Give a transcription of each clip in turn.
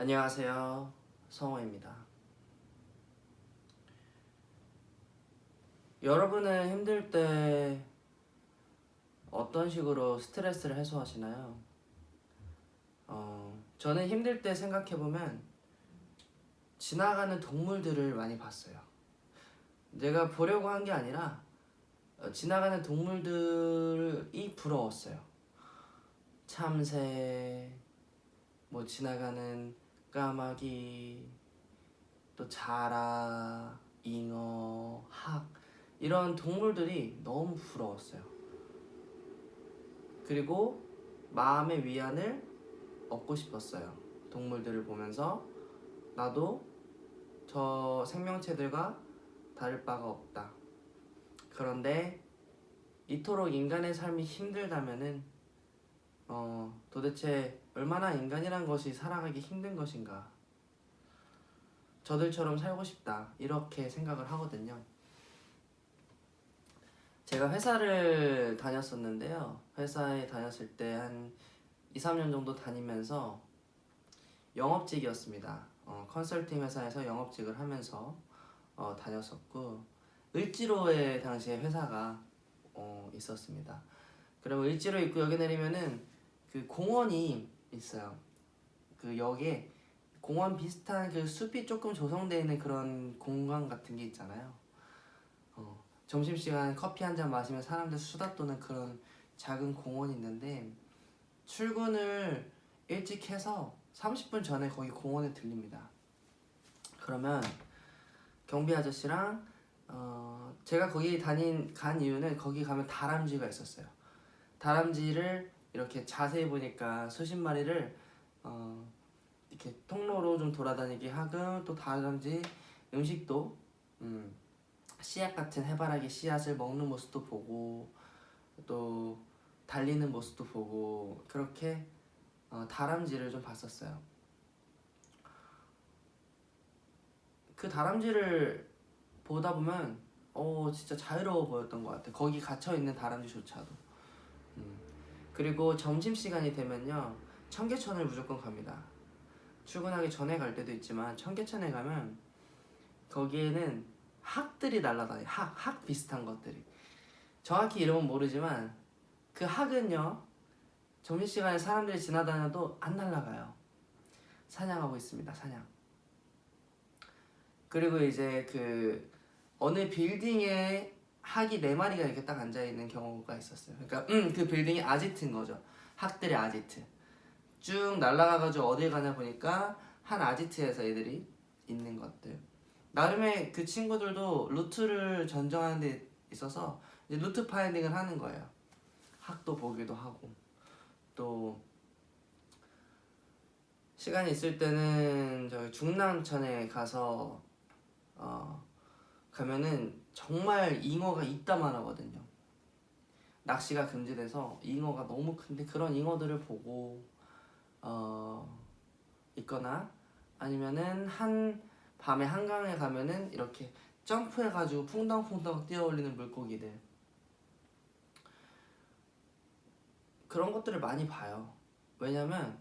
안녕하세요. 성호입니다. 여러분은 힘들 때 어떤 식으로 스트레스를 해소하시나요? 저는 힘들 때 생각해보면 지나가는 동물들을 많이 봤어요. 내가 보려고 한 게 아니라 지나가는 동물들이 부러웠어요. 참새, 뭐 지나가는 까마귀, 또 자라, 잉어, 학 이런 동물들이 너무 부러웠어요. 그리고 마음의 위안을 얻고 싶었어요. 동물들을 보면서 나도 저 생명체들과 다를 바가 없다. 그런데 이토록 인간의 삶이 힘들다면은 도대체 얼마나 인간이란 것이 살아가기 힘든 것인가. 저들처럼 살고 싶다. 이렇게 생각을 하거든요. 제가 회사를 다녔었는데요. 회사에 다녔을 때 한 2, 3년 정도 다니면서 영업직이었습니다. 컨설팅 회사에서 영업직을 하면서 다녔었고 을지로에 당시에 회사가 있었습니다. 그러면 을지로 입구 역에 내리면은 그 공원이 있어요. 그 역에 공원 비슷한 그 숲이 조금 조성되어 있는 그런 공간 같은 게 있잖아요. 점심시간 커피 한 잔 마시면 사람들 수다 떠는 그런 작은 공원이 있는데 출근을 일찍 해서 30분 전에 거기 공원에 들립니다. 그러면 경비 아저씨랑 제가 거기 간 이유는 거기 가면 다람쥐가 있었어요. 다람쥐를 이렇게 자세히 보니까 수십 마리를 이렇게 통로로 좀 돌아다니게 하고 또 다람쥐 음식도 씨앗 같은 해바라기 씨앗을 먹는 모습도 보고 또 달리는 모습도 보고 그렇게 다람쥐를 좀 봤었어요. 그 다람쥐를 보다 보면 진짜 자유로워 보였던 것 같아요. 거기 갇혀있는 다람쥐조차도. 그리고 점심시간이 되면요 청계천을 무조건 갑니다. 출근하기 전에 갈 때도 있지만 청계천에 가면 거기에는 학들이 날아다녀요. 학 비슷한 것들이. 정확히 이름은 모르지만 그 학은요 점심시간에 사람들이 지나다녀도 안 날아가요. 사냥하고 있습니다. 사냥. 그리고 이제 그 어느 빌딩에 학이 4마리가 이렇게 딱 앉아있는 경우가 있었어요. 그러니까 그 빌딩이 아지트인 거죠. 학들의 아지트. 쭉 날아가가지고 어딜 가냐 보니까 한 아지트에서 애들이 있는 것들. 나름의 그 친구들도 루트를 전정하는 데 있어서 이제 루트 파인딩을 하는 거예요. 학도 보기도 하고 또 시간이 있을 때는 저기 중랑천에 가서 가면은 정말 잉어가 이따만 하거든요. 낚시가 금지돼서 잉어가 너무 큰데 그런 잉어들을 보고 있거나 아니면은 한 밤에 한강에 가면은 이렇게 점프해가지고 풍덩풍덩 뛰어올리는 물고기들 그런 것들을 많이 봐요. 왜냐면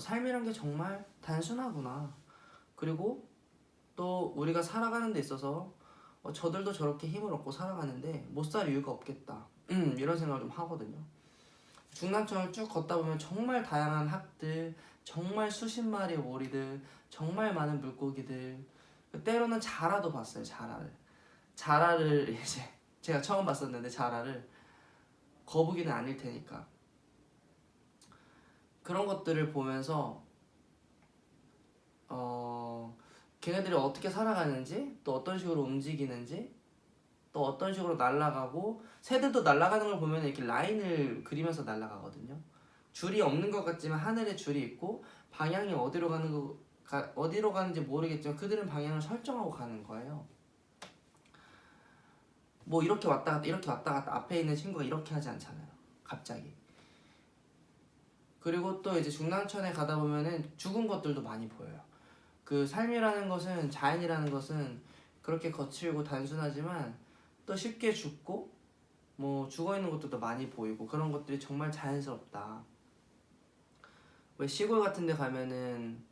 삶이란 게 정말 단순하구나. 그리고 또 우리가 살아가는 데 있어서 저들도 저렇게 힘을 얻고 살아가는데 못 살 이유가 없겠다. 이런 생각을 좀 하거든요. 중랑천을 쭉 걷다 보면 정말 다양한 학들, 정말 수십 마리의 오리들, 정말 많은 물고기들, 때로는 자라도 봤어요. 자라를 이제 제가 처음 봤었는데 자라를 거북이는 아닐 테니까 그런 것들을 보면서 걔네들이 어떻게 살아가는지 또 어떤 식으로 움직이는지 또 어떤 식으로 날아가고 새들도 날아가는 걸 보면 이렇게 라인을 그리면서 날아가거든요. 줄이 없는 것 같지만 하늘에 줄이 있고 방향이 어디로 가는지 모르겠지만 그들은 방향을 설정하고 가는 거예요. 뭐 이렇게 왔다 갔다 이렇게 왔다 갔다 앞에 있는 친구가 이렇게 하지 않잖아요. 갑자기. 그리고 또 이제 중랑천에 가다 보면은 죽은 것들도 많이 보여요. 그 삶이라는 것은 자연이라는 것은 그렇게 거칠고 단순하지만 또 쉽게 죽고 뭐 죽어있는 것들도 많이 보이고 그런 것들이 정말 자연스럽다. 왜 시골 같은 데 가면은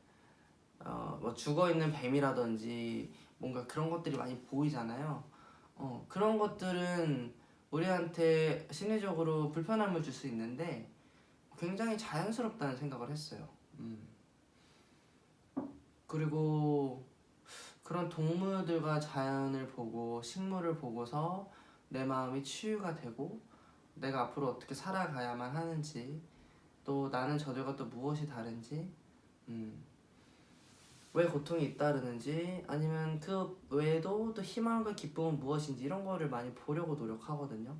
뭐 죽어있는 뱀이라든지 뭔가 그런 것들이 많이 보이잖아요. 그런 것들은 우리한테 심리적으로 불편함을 줄 수 있는데 굉장히 자연스럽다는 생각을 했어요. 그리고 그런 동물들과 자연을 보고 식물을 보고서 내 마음이 치유가 되고 내가 앞으로 어떻게 살아가야만 하는지, 또 나는 저들과 또 무엇이 다른지, 왜 고통이 잇따르는지, 아니면 그 외에도 또 희망과 기쁨은 무엇인지 이런 거를 많이 보려고 노력하거든요.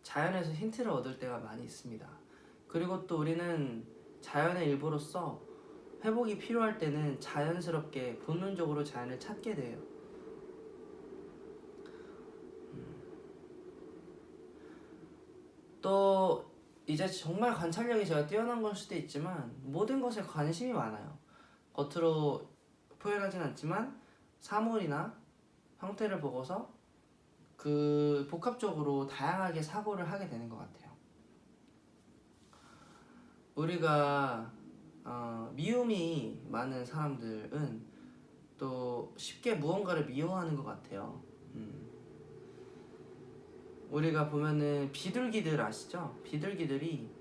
자연에서 힌트를 얻을 때가 많이 있습니다. 그리고 또 우리는 자연의 일부로서 회복이 필요할 때는 자연스럽게 본능적으로 자연을 찾게 돼요. 또 이제 정말 관찰력이 제가 뛰어난 걸 수도 있지만 모든 것에 관심이 많아요. 겉으로 표현하진 않지만 사물이나 형태를 보고서 그 복합적으로 다양하게 사고를 하게 되는 것 같아요. 우리가 미움이 많은 사람들은 또 쉽게 무언가를 미워하는 것 같아요. 우리가 보면은 비둘기들 아시죠? 비둘기들이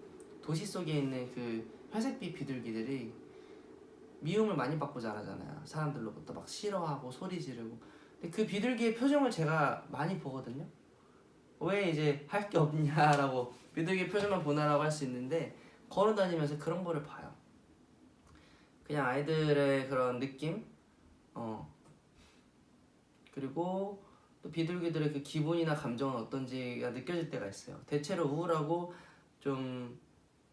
도시 속에 있는 그 회색빛 비둘기들이 미움을 많이 받고 자라잖아요. 사람들로부터 막 싫어하고 소리 지르고. 근데 그 비둘기의 표정을 제가 많이 보거든요. 왜 이제 할 게 없냐라고 비둘기 표정만 보나라고 할 수 있는데 걸어다니면서 그런 거를 봐요. 그냥 아이들의 그런 느낌, 그리고 또 비둘기들의 그 기분이나 감정은 어떤지가 느껴질 때가 있어요. 대체로 우울하고 좀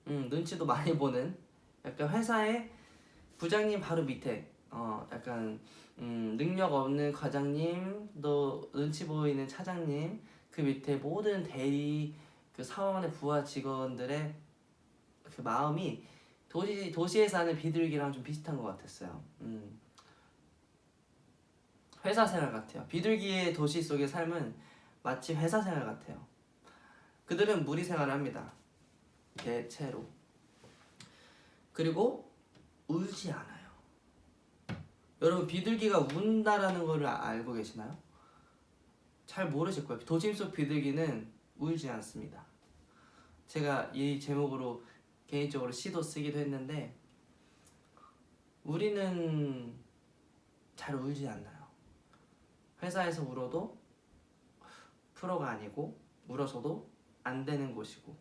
눈치도 많이 보는, 약간 회사의 부장님 바로 밑에 약간 능력 없는 과장님, 또 눈치 보이는 차장님, 그 밑에 모든 대리 그 사원의 부하 직원들의 그 마음이 도시에 사는 비둘기랑 좀 비슷한 것 같았어요. 회사 생활 같아요. 비둘기의 도시 속의 삶은 마치 회사 생활 같아요. 그들은 무리 생활을 합니다. 대체로. 그리고 울지 않아요. 여러분, 비둘기가 운다라는 거를 알고 계시나요? 잘 모르실 거예요. 도심 속 비둘기는 울지 않습니다. 제가 이 제목으로 개인적으로 시도 쓰기도 했는데 우리는 잘 울지 않나요? 회사에서 울어도 프로가 아니고 울어서도 안 되는 곳이고,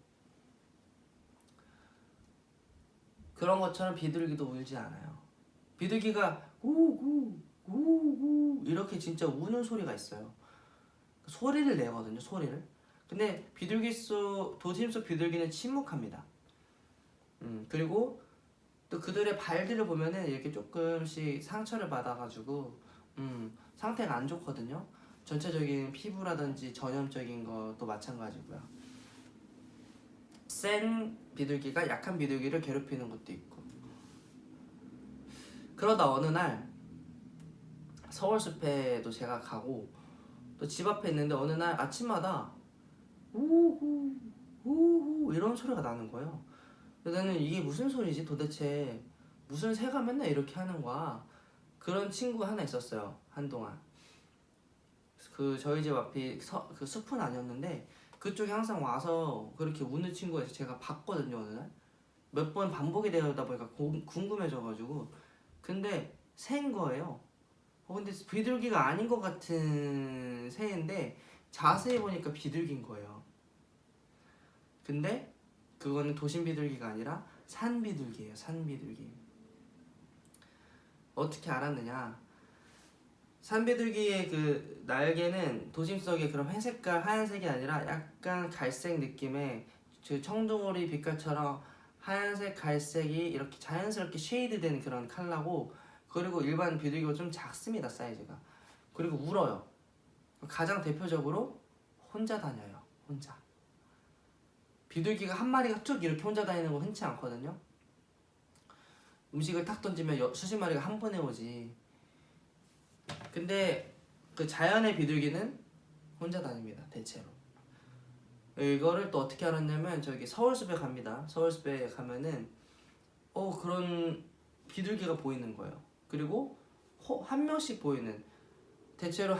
그런 것처럼 비둘기도 울지 않아요. 비둘기가 우우 우우 이렇게 진짜 우는 소리가 있어요. 소리를 내거든요. 소리를. 근데 도심 속 비둘기는 침묵합니다. 그리고 또 그들의 발들을 보면은 이렇게 조금씩 상처를 받아가지고 상태가 안 좋거든요. 전체적인 피부라든지 전염적인 것도 마찬가지고요. 센 비둘기가 약한 비둘기를 괴롭히는 것도 있고. 그러다 어느 날 서울숲에도 제가 가고 또 집 앞에 있는데 어느 날 아침마다 우후 우후 이런 소리가 나는 거예요. 나는 이게 무슨 소리지? 도대체 무슨 새가 맨날 이렇게 하는 거야? 그런 친구가 하나 있었어요. 한동안. 그 저희 집 앞이 그 숲은 아니었는데 그쪽에 항상 와서 그렇게 우는 친구가 있어서 제가 봤거든요. 어느 날 몇 번 반복이 되다 보니까 궁금해져가지고. 근데 새인 거예요. 근데 비둘기가 아닌 것 같은 새인데 자세히 보니까 비둘기인 거예요. 근데 그거는 도심 비둘기가 아니라 산 비둘기예요. 산 비둘기. 어떻게 알았느냐? 산 비둘기의 그 날개는 도심 속의 그런 회색깔 하얀색이 아니라 약간 갈색 느낌의 그 청둥오리 빛깔처럼 하얀색 갈색이 이렇게 자연스럽게 쉐이드된 그런 컬러고, 그리고 일반 비둘기가 좀 작습니다. 사이즈가. 그리고 울어요. 가장 대표적으로 혼자 다녀요. 혼자. 비둘기가 한 마리가 쭉 이렇게 혼자 다니는 거 흔치 않거든요. 음식을 탁 던지면 수십 마리가 한 번에 오지. 근데 그 자연의 비둘기는 혼자 다닙니다. 대체로. 이거를 또 어떻게 알았냐면 저기 서울숲에 갑니다. 서울숲에 가면은 또 그런 비둘기가 보이는 거예요. 그리고 한 명씩 보이는, 대체로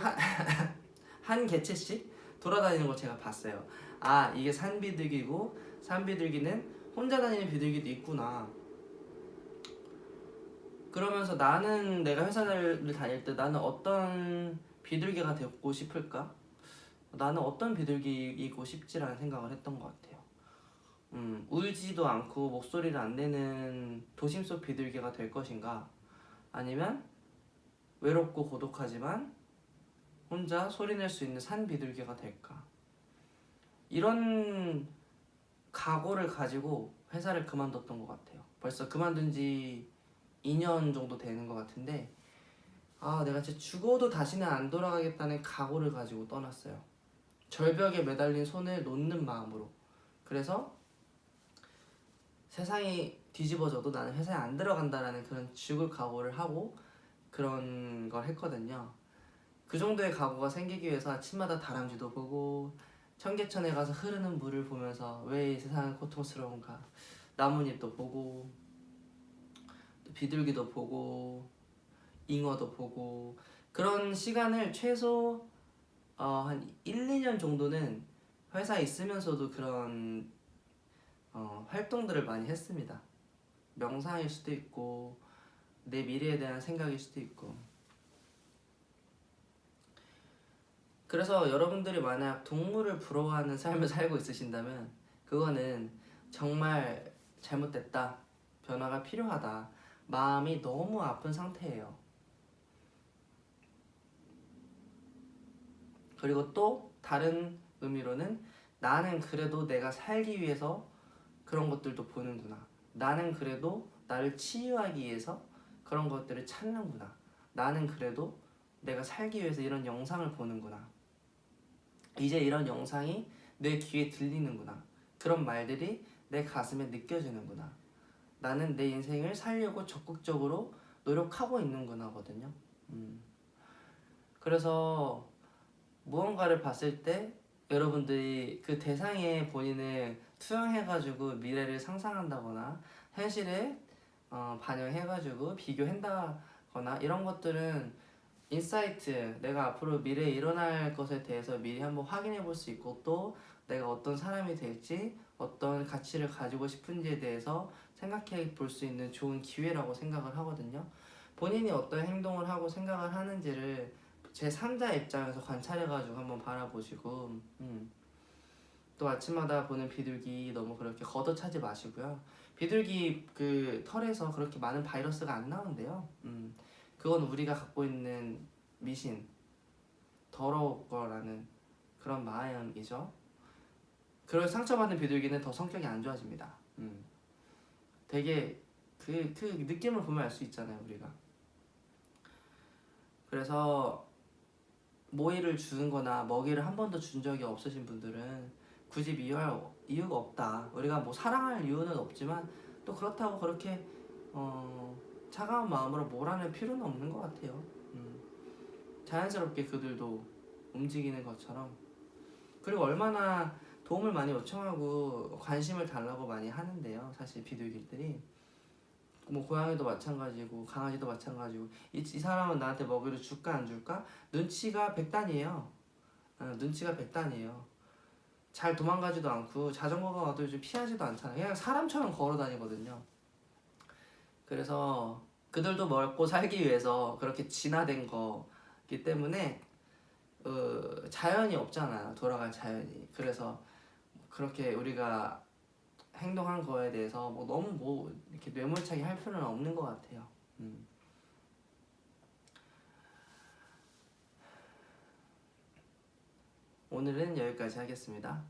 한 개체씩 돌아다니는 걸 제가 봤어요. 아, 이게 산비둘기고, 산비둘기는 혼자 다니는 비둘기도 있구나. 그러면서 나는 내가 회사를 다닐 때 나는 어떤 비둘기가 되고 싶을까? 나는 어떤 비둘기이고 싶지라는 생각을 했던 것 같아요. 울지도 않고 목소리를 안 내는 도심 속 비둘기가 될 것인가? 아니면 외롭고 고독하지만 혼자 소리낼 수 있는 산 비둘기가 될까? 이런 각오를 가지고 회사를 그만뒀던 것 같아요. 벌써 그만둔 지 2년 정도 되는 것 같은데, 아, 내가 진짜 죽어도 다시는 안 돌아가겠다는 각오를 가지고 떠났어요. 절벽에 매달린 손을 놓는 마음으로. 그래서 세상이 뒤집어져도 나는 회사에 안 들어간다라는 그런 죽을 각오를 하고 그런 걸 했거든요. 그 정도의 각오가 생기기 위해서 아침마다 다람쥐도 보고 청계천에 가서 흐르는 물을 보면서 왜 이 세상은 고통스러운가, 나뭇잎도 보고 또 비둘기도 보고 잉어도 보고, 그런 시간을 최소 한 1, 2년 정도는 회사에 있으면서도 그런 활동들을 많이 했습니다. 명상일 수도 있고 내 미래에 대한 생각일 수도 있고. 그래서 여러분들이 만약 동물을 부러워하는 삶을 살고 있으신다면 그거는 정말 잘못됐다, 변화가 필요하다, 마음이 너무 아픈 상태예요. 그리고 또 다른 의미로는 나는 그래도 내가 살기 위해서 그런 것들도 보는구나, 나는 그래도 나를 치유하기 위해서 그런 것들을 찾는구나, 나는 그래도 내가 살기 위해서 이런 영상을 보는구나, 이제 이런 영상이 내 귀에 들리는구나, 그런 말들이 내 가슴에 느껴지는구나, 나는 내 인생을 살려고 적극적으로 노력하고 있는구나거든요. 그래서 무언가를 봤을 때 여러분들이 그 대상에 본인을 투영해가지고 미래를 상상한다거나 현실에 반영해가지고 비교한다거나 이런 것들은 인사이트, 내가 앞으로 미래에 일어날 것에 대해서 미리 한번 확인해 볼 수 있고, 또 내가 어떤 사람이 될지, 어떤 가치를 가지고 싶은지에 대해서 생각해 볼 수 있는 좋은 기회라고 생각을 하거든요. 본인이 어떤 행동을 하고 생각을 하는지를 제3자 입장에서 관찰해가지고 한번 바라보시고, 또 아침마다 보는 비둘기 너무 그렇게 걷어차지 마시고요. 비둘기 그 털에서 그렇게 많은 바이러스가 안 나온대요. 그건 우리가 갖고 있는 미신, 더러울 거라는 그런 마음이죠. 그런 상처받는 비둘기는 더 성격이 안 좋아집니다. 되게 그 느낌을 보면 알 수 있잖아요, 우리가. 그래서 모이를 주는 거나 먹이를 한 번도 준 적이 없으신 분들은 굳이 미워할 이유가 없다. 우리가 뭐 사랑할 이유는 없지만 또 그렇다고 그렇게 차가운 마음으로 몰아낼 필요는 없는 것 같아요. 자연스럽게 그들도 움직이는 것처럼. 그리고 얼마나 도움을 많이 요청하고 관심을 달라고 많이 하는데요, 사실 비둘기들이. 뭐 고양이도 마찬가지고 강아지도 마찬가지고, 이 사람은 나한테 먹이를 줄까 안 줄까 눈치가 백단이에요. 눈치가 백단이에요. 잘 도망가지도 않고 자전거가 와도 요즘 피하지도 않잖아요. 그냥 사람처럼 걸어 다니거든요. 그래서 그들도 먹고 살기 위해서 그렇게 진화된 거기 때문에 자연이 없잖아요, 돌아갈 자연이. 그래서 그렇게 우리가 행동한 거에 대해서 뭐 너무 뭐 이렇게 뇌물차기 할 필요는 없는 것 같아요. 오늘은 여기까지 하겠습니다.